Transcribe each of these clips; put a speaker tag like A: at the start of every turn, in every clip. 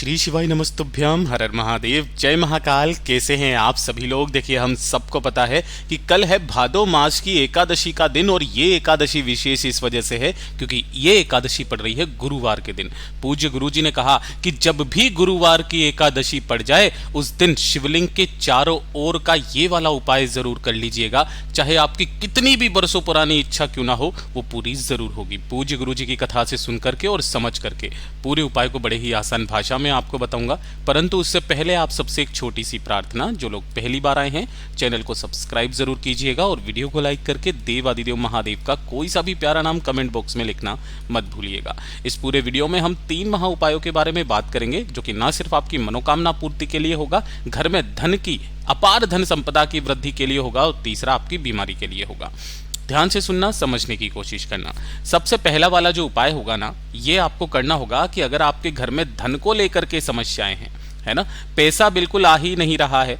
A: श्री शिवाय नमस्तुभ्यम, हर हर महादेव, जय महाकाल। कैसे हैं आप सभी लोग। देखिए, हम सबको पता है कि कल है भादो मास की एकादशी का दिन, और ये एकादशी विशेष इस वजह से है क्योंकि ये एकादशी पड़ रही है गुरुवार के दिन। पूज्य गुरुजी ने कहा कि जब भी गुरुवार की एकादशी पड़ जाए उस दिन शिवलिंग के चारों ओर का ये वाला उपाय जरूर कर लीजिएगा, चाहे आपकी कितनी भी बरसों पुरानी इच्छा क्यों ना हो, वो पूरी जरूर होगी। पूज्य गुरुजी की कथा से सुन करके और समझ करके पूरे उपाय को बड़े ही आसान भाषा में आपको बताऊंगा। परंतु उससे पहले आप सबसे एक छोटी सी प्रार्थना, जो लोग पहली बार आए हैं चैनल को सब्सक्राइब जरूर कीजिएगा और वीडियो को लाइक करके देवादिदेव महादेव का कोई सा भी प्यारा नाम कमेंट बॉक्स में लिखना मत भूलिएगा। इस पूरे वीडियो में हम 3 महा उपायों के बारे में बात करेंगे, जो कि ना सिर्फ आपकी मनोकामना पूर्ति के लिए होगा, घर में धन की अपार धन संपदा की वृद्धि के लिए होगा, और तीसरा आपकी बीमारी के लिए होगा। ध्यान से सुनना, समझने की कोशिश करना। सबसे पहला वाला जो उपाय होगा ना, ये आपको करना होगा कि अगर आपके घर में धन को लेकर के समस्याएं हैं, है ना, पैसा बिल्कुल आ ही नहीं रहा है,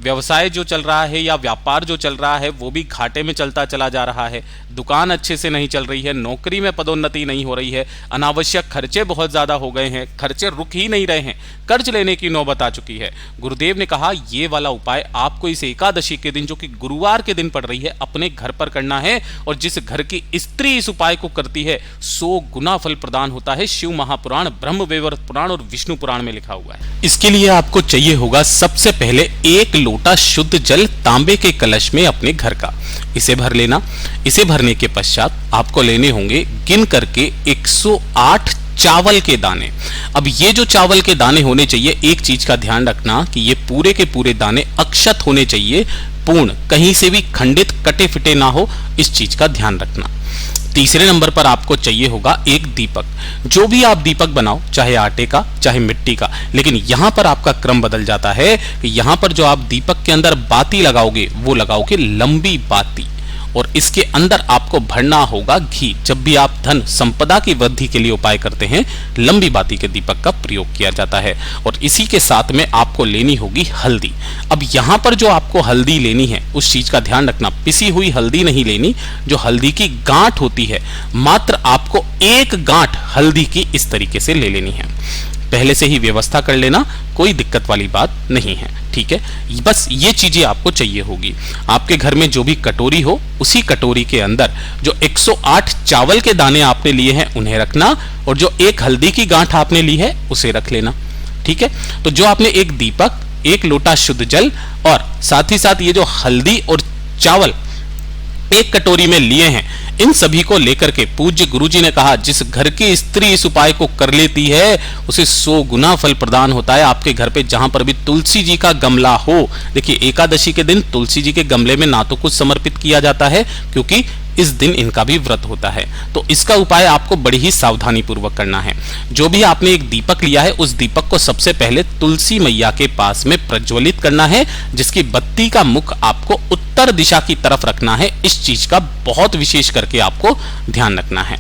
A: व्यवसाय जो चल रहा है या व्यापार जो चल रहा है वो भी घाटे में चलता चला जा रहा है, दुकान अच्छे से नहीं चल रही है, नौकरी में पदोन्नति नहीं हो रही है, अनावश्यक खर्चे बहुत ज़्यादा हो गए हैं, खर्चे रुक ही नहीं रहे हैं, कर्ज लेने की नौबत आ चुकी है। गुरुदेव ने कहा ये वाला उपाय आपको इस एकादशी के दिन, जो कि गुरुवार के दिन पड़ रही है, अपने घर पर करना है। और जिस घर की स्त्री इस उपाय को करती है 100 गुना फल प्रदान होता है। शिव महापुराण, ब्रह्म वैवर्त पुराण और विष्णु पुराण में लिखा हुआ है। इसके लिए आपको चाहिए होगा सबसे पहले 1 लोटा शुद्ध जल तांबे के कलश में अपने घर का, इसे भर लेना। इसे भरने के पश्चात आपको लेने होंगे गिन करके 108 चावल के दाने। अब ये जो चावल के दाने होने चाहिए, एक चीज का ध्यान रखना कि ये पूरे के पूरे दाने अक्षत होने चाहिए, पूर्ण, कहीं से भी खंडित कटे फिटे ना हो, इस चीज का ध्यान रखना। तीसरे नंबर पर आपको चाहिए होगा एक दीपक। जो भी आप दीपक बनाओ, चाहे आटे का चाहे मिट्टी का, लेकिन यहां पर आपका क्रम बदल जाता है कि यहां पर जो आप दीपक के अंदर बाती लगाओगे वो लगाओगे लंबी बाती, और इसके अंदर आपको भरना होगा घी। जब भी आप धन संपदा की वृद्धि के लिए उपाय करते हैं, लंबी बाती के दीपक का प्रयोग किया जाता है। और इसी के साथ में आपको लेनी होगी हल्दी। अब यहां पर जो आपको हल्दी लेनी है उस चीज का ध्यान रखना, पिसी हुई हल्दी नहीं लेनी, जो हल्दी की गांठ होती है, मात्र आपको 1 गांठ हल्दी की इस तरीके से ले लेनी है। पहले से ही व्यवस्था कर लेना, कोई दिक्कत वाली बात नहीं है, ठीक है। बस ये चीजें आपको चाहिए होगी। आपके घर में जो भी कटोरी हो, उसी कटोरी के अंदर जो 108 चावल के दाने आपने लिए हैं उन्हें रखना, और जो 1 हल्दी की गांठ आपने ली है उसे रख लेना, ठीक है। तो जो आपने 1 दीपक, 1 लोटा शुद्ध जल और साथ ही साथ ये जो हल्दी और चावल 1 कटोरी में लिए हैं, इन सभी को लेकर के पूज्य गुरुजी ने कहा जिस घर की स्त्री इस उपाय को कर लेती है उसे 100 गुना फल प्रदान होता है। आपके घर पे जहां पर भी तुलसी जी का गमला हो, देखिए एकादशी के दिन तुलसी जी के गमले में ना तो कुछ समर्पित किया जाता है क्योंकि इस दिन इनका भी व्रत होता है, तो इसका उपाय आपको बड़ी ही सावधानी पूर्वक करना है। जो भी आपने 1 दीपक लिया है, उस दीपक को सबसे पहले तुलसी मैया के पास में प्रज्वलित करना है, जिसकी बत्ती का मुख आपको उत्तर दिशा की तरफ रखना है। इस चीज का बहुत विशेष करके आपको ध्यान रखना है,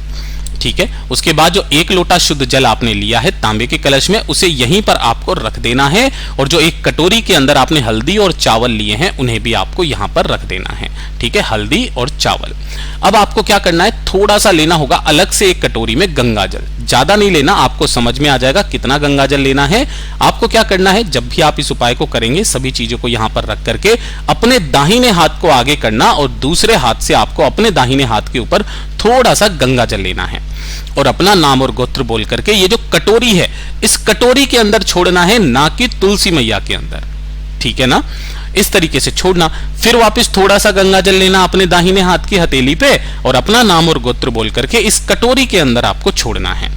A: ठीक है। उसके बाद जो 1 लोटा शुद्ध जल आपने लिया है तांबे के कलश में, उसे यहीं पर आपको रख देना है, और जो 1 कटोरी के अंदर आपने हल्दी और चावल लिए हैं उन्हें भी आपको यहां पर रख देना है, ठीक है, हल्दी और चावल। अब आपको क्या करना है, थोड़ा सा लेना होगा अलग से 1 कटोरी में गंगा जल, ज्यादा नहीं लेना, आपको समझ में आ जाएगा कितना गंगा जल लेना है। आपको क्या करना है, जब भी आप इस उपाय को करेंगे सभी चीजों को यहां पर रख करके अपने दाहिने हाथ को आगे करना, और दूसरे हाथ से आपको अपने दाहिने हाथ के ऊपर थोड़ा सा गंगा जल लेना है, और अपना नाम और गोत्र बोल करके ये जो कटोरी है इस कटोरी के अंदर छोड़ना है, ना कि तुलसी मैया के अंदर, ठीक है ना। इस तरीके से छोड़ना, फिर वापस थोड़ा सा गंगा जल लेना अपने दाहिने हाथ की हथेली पे, और अपना नाम और गोत्र बोल करके इस कटोरी के अंदर आपको छोड़ना है।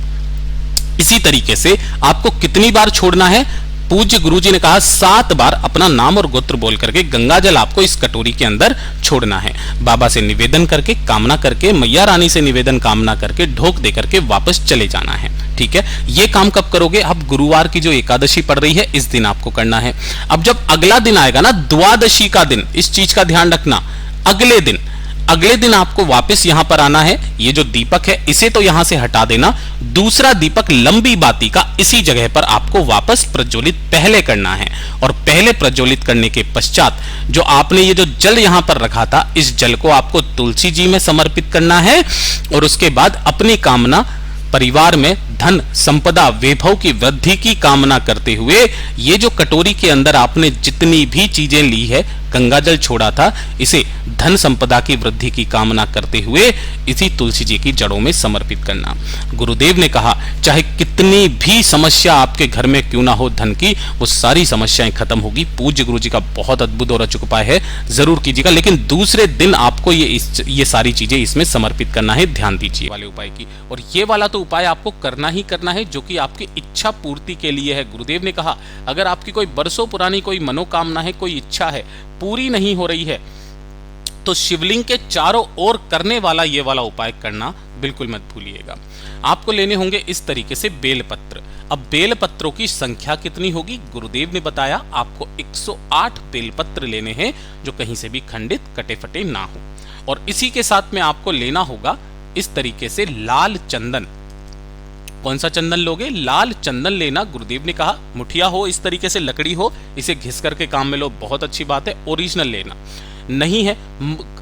A: इसी तरीके से आपको कितनी बार छोड़ना है, पूज्य गुरुजी ने कहा 7 बार अपना नाम और गोत्र बोल करके गंगा जल आपको इस कटोरी के अंदर छोड़ना है। बाबा से निवेदन करके, कामना करके, मैया रानी से निवेदन कामना करके, ढोक दे करके वापस चले जाना है, ठीक है। ये काम कब करोगे, अब गुरुवार की जो एकादशी पड़ रही है इस दिन आपको करना है। अब जब अगला दिन आएगा ना, द्वादशी का दिन, इस चीज का ध्यान रखना, अगले दिन आपको वापस यहां पर आना है। ये जो दीपक है इसे तो यहां से हटा देना, दूसरा दीपक लंबी बाती का इसी जगह पर आपको वापस प्रज्वलित पहले करना है, और पहले प्रज्वलित करने के पश्चात जो आपने ये जो जल यहां पर रखा था, इस जल को आपको तुलसी जी में समर्पित करना है, और उसके बाद अपनी कामना परिवार में धन संपदा वैभव की वृद्धि की कामना करते हुए ये जो कटोरी के अंदर आपने जितनी भी चीजें ली है, गंगाजल छोड़ा था, इसे धन संपदा की वृद्धि की कामना करते हुए इसी तुलसी जी की जड़ों में समर्पित करना। गुरुदेव ने कहा चाहे कितनी भी समस्या आपके घर में क्यों ना हो धन की, वो सारी समस्याएं खत्म होगी। पूज्य गुरु जी का बहुत अद्भुत और अचूक उपाय है, जरूर कीजिएगा, लेकिन दूसरे दिन आपको ये सारी चीजें इसमें समर्पित करना है। ध्यान दीजिए वाले उपाय की। और ये वाला तो उपाय आपको करना ही करना है जो कि आपकी इच्छा पूर्ति के लिए है। गुरुदेव ने कहा अगर आपकी कोई बरसों पुरानी कोई मनोकामना है, कोई इच्छा है, पूरी नहीं हो रही है, तो शिवलिंग के चारों ओर करने वाला ये वाला उपाय करना बिल्कुल मत भूलिएगा। आपको लेने होंगे इस तरीके से बेलपत्र। अब बेलपत्रों की संख्या कितनी होगी? गुरुदेव ने बताया आपको 108 बेलपत्र लेने हैं जो कहीं से भी खंडित कटे फटे ना हो। और इसी के साथ में आपको लेना होगा इस तरीके से लाल चंदन। कौन सा चंदन लोगे? लाल चंदन लेना। गुरुदेव ने कहा मुठिया हो, इस तरीके से लकड़ी हो, इसे घिस करके काम में लो, बहुत अच्छी बात है। ओरिजिनल लेना नहीं है,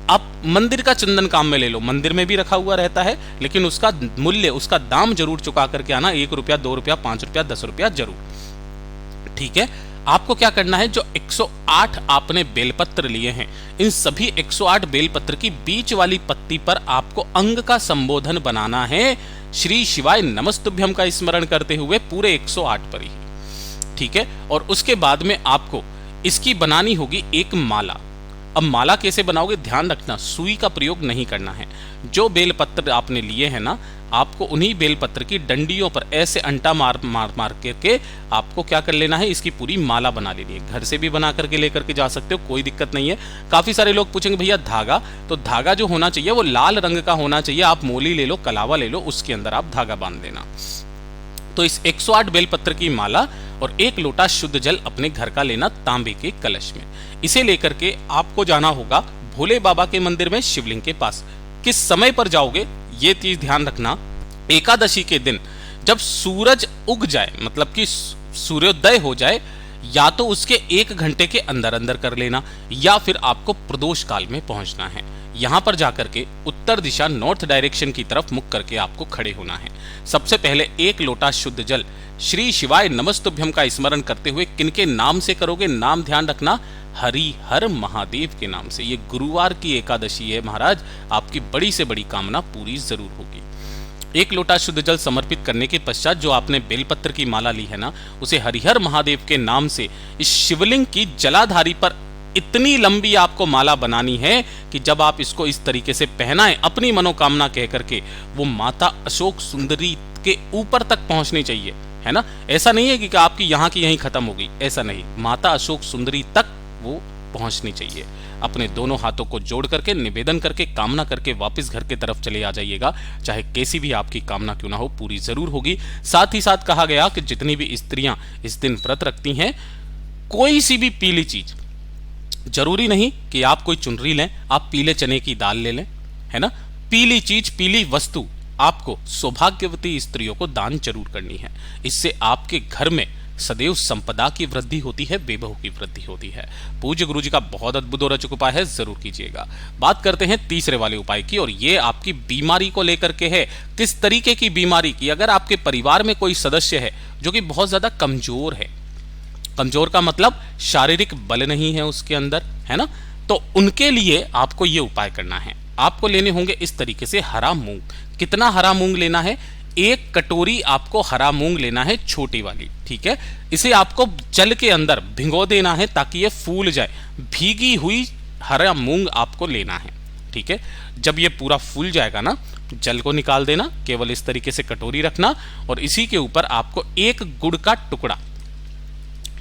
A: आप मंदिर का चंदन काम में ले लो, मंदिर में भी रखा हुआ रहता है, लेकिन उसका मूल्य, उसका दाम जरूर चुका करके आना। 1 रुपया, 2 रुपया, 5 रुपया, 10 रुपया जरूर। ठीक है, आपको क्या करना है, जो 108 आपने बेलपत्र लिए हैं, इन सभी 108 बेलपत्र की बीच वाली पत्ती पर आपको अंग का संबोधन बनाना है, श्री शिवाय नमस्तुभ्यम का स्मरण करते हुए पूरे 108 पर ही। ठीक है, और उसके बाद में आपको इसकी बनानी होगी एक माला। अब माला कैसे बनाओगे? ध्यान रखना सुई का प्रयोग नहीं करना है। जो बेलपत्र आपने लिए हैं ना, आपको उन्हीं बेलपत्र की डंडियों पर ऐसे अंटा मार मार मार करके आपको क्या कर लेना है, इसकी पूरी माला बना लेनी है। घर से भी बना करके लेकर के जा सकते हो, कोई दिक्कत नहीं है। काफी सारे लोग पूछेंगे भैया धागा, तो धागा जो होना चाहिए वो लाल रंग का होना चाहिए। आप मोली ले लो, कलावा ले लो, उसके अंदर आप धागा बांध देना। तो इस 108 बेलपत्र की माला और 1 लोटा शुद्ध जल अपने घर का लेना तांबे के कलश में। इसे लेकर के आपको जाना होगा भोले बाबा के मंदिर में शिवलिंग के पास। किस समय पर जाओगे ये चीज ध्यान रखना। एकादशी के दिन जब सूरज उग जाए, मतलब कि सूर्योदय हो जाए, या तो उसके 1 घंटे के अंदर अंदर कर लेना, या फिर आपको प्रदोष काल में पहुंचना है। यहां पर जाकर के उत्तर दिशा नॉर्थ डायरेक्शन की तरफ मुख करके आपको खड़े होना है। सबसे पहले 1 लोटा शुद्ध जल श्री शिवाय नमस्तुभ्यम का स्मरण करते हुए किनके नाम से करोगे? नाम ध्यान रखना, हरि हर महादेव के नाम से। ये गुरुवार की एकादशी है महाराज, आपकी बड़ी से बड़ी कामना पूरी जरूर होगी। 1 लोटा शुद्ध जल समर्पित करने के पश्चात जो आपने बेलपत्र की माला ली है ना, उसे हरिहर महादेव के नाम से इस शिवलिंग की जलाधारी पर इतनी लंबी आपको माला बनानी है कि जब आप इसको इस तरीके से पहनाएं, अपनी मनोकामना कह करके, वो माता अशोक सुंदरी के ऊपर तक पहुंचनी चाहिए, है ना। ऐसा नहीं है कि आपकी यहाँ की यहीं खत्म हो गई, ऐसा नहीं, माता अशोक सुंदरी तक वो पहुंचनी चाहिए। अपने दोनों हाथों को जोड़ करके निवेदन करके कामना करके वापस घर के तरफ चले आ जाइएगा। चाहे कैसी भी आपकी कामना क्यों ना हो, पूरी जरूर होगी। साथ ही साथ कहा गया कि जितनी भी स्त्रियां इस दिन व्रत रखती हैं, कोई सी भी पीली चीज, जरूरी नहीं कि आप कोई चुनरी लें, आप पीले चने की दाल ले लें, है ना। पीली चीज, पीली वस्तु आपको सौभाग्यवती स्त्रियों को दान जरूर करनी है। इससे आपके घर में सदैव संपदा की वृद्धि होती है, वैभव की वृद्धि होती है। पूज्य गुरु जी का बहुत अद्भुत और अचूक उपाय है, जरूर कीजिएगा। बात करते हैं तीसरे वाले उपाय की, और ये आपकी बीमारी को लेकर के है। किस तरीके की बीमारी की? अगर आपके परिवार में कोई सदस्य है जो कि बहुत ज्यादा कमजोर है, कमजोर का मतलब शारीरिक बल नहीं है उसके अंदर, है ना, तो उनके लिए आपको ये उपाय करना है। आपको लेने होंगे इस तरीके से हरा मूंग। कितना हरा मूंग लेना है? 1 कटोरी आपको हरा मूंग लेना है, छोटी वाली, ठीक है। इसे आपको जल के अंदर भिगो देना है ताकि ये फूल जाए। भीगी हुई हरा मूंग आपको लेना है, ठीक है। जब ये पूरा फूल जाएगा ना, जल को निकाल देना, केवल इस तरीके से कटोरी रखना, और इसी के ऊपर आपको 1 गुड़ का टुकड़ा,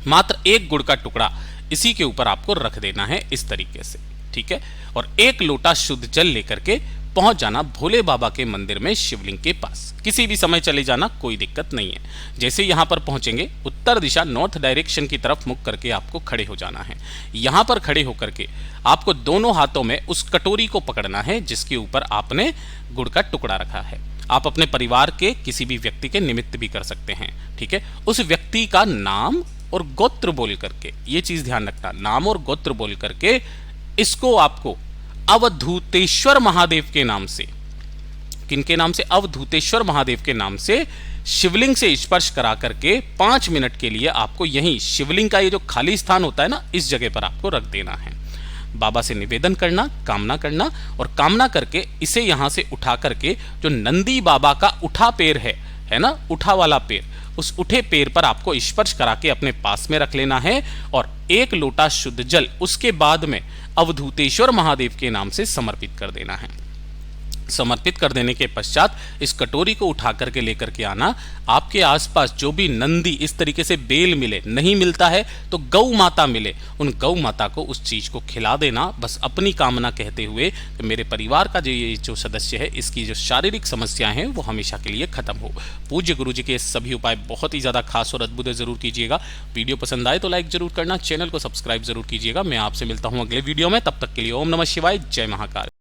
A: मात्र 1 गुड़ का टुकड़ा इसी के ऊपर आपको रख देना है इस तरीके से, ठीक है। और 1 लोटा शुद्ध जल लेकर के पहुंच जाना भोले बाबा के मंदिर में शिवलिंग के पास। किसी भी समय चले जाना, कोई दिक्कत नहीं है। जैसे यहां पर पहुंचेंगे, उत्तर दिशा नॉर्थ डायरेक्शन की तरफ मुख करके आपको खड़े हो जाना है। यहां पर खड़े होकर के आपको दोनों हाथों में उस कटोरी को पकड़ना है जिसके ऊपर आपने गुड़ का टुकड़ा रखा है। आप अपने परिवार के किसी भी व्यक्ति के निमित्त भी कर सकते हैं, ठीक है। उस व्यक्ति का नाम और गोत्र बोल करके, ये चीज ध्यान रखना, नाम और गोत्र बोल करके इसको आपको अवधूतेश्वर महादेव के नाम से, किनके नाम से, अवधूतेश्वर महादेव के नाम से शिवलिंग से स्पर्श करा करके 5 मिनट के लिए आपको यहीं शिवलिंग का ये जो खाली स्थान होता है ना, इस जगह पर आपको रख देना है। बाबा से निवेदन करना, कामना करना, और कामना करके इसे यहां से उठा करके जो नंदी बाबा का उठा पैर है ना, उठा वाला पैर, उस उठे पैर पर आपको स्पर्श करा के अपने पास में रख लेना है और 1 लोटा शुद्ध जल उसके बाद में अवधूतेश्वर महादेव के नाम से समर्पित कर देना है। समर्पित कर देने के पश्चात इस कटोरी को उठा करके लेकर के आना। आपके आसपास जो भी नंदी इस तरीके से बेल मिले, नहीं मिलता है तो गौ माता मिले, उन गौ माता को उस चीज को खिला देना, बस अपनी कामना कहते हुए कि मेरे परिवार का जो सदस्य है, इसकी जो शारीरिक समस्याएं हैं वो हमेशा के लिए खत्म हो। पूज्य गुरु जी के सभी उपाय बहुत ही ज्यादा खास और अद्भुत है, जरूर कीजिएगा। वीडियो पसंद आए तो लाइक जरूर करना, चैनल को सब्सक्राइब जरूर कीजिएगा। मैं आपसे मिलता हूं अगले वीडियो में, तब तक के लिए ओम नमः शिवाय, जय महाकाल।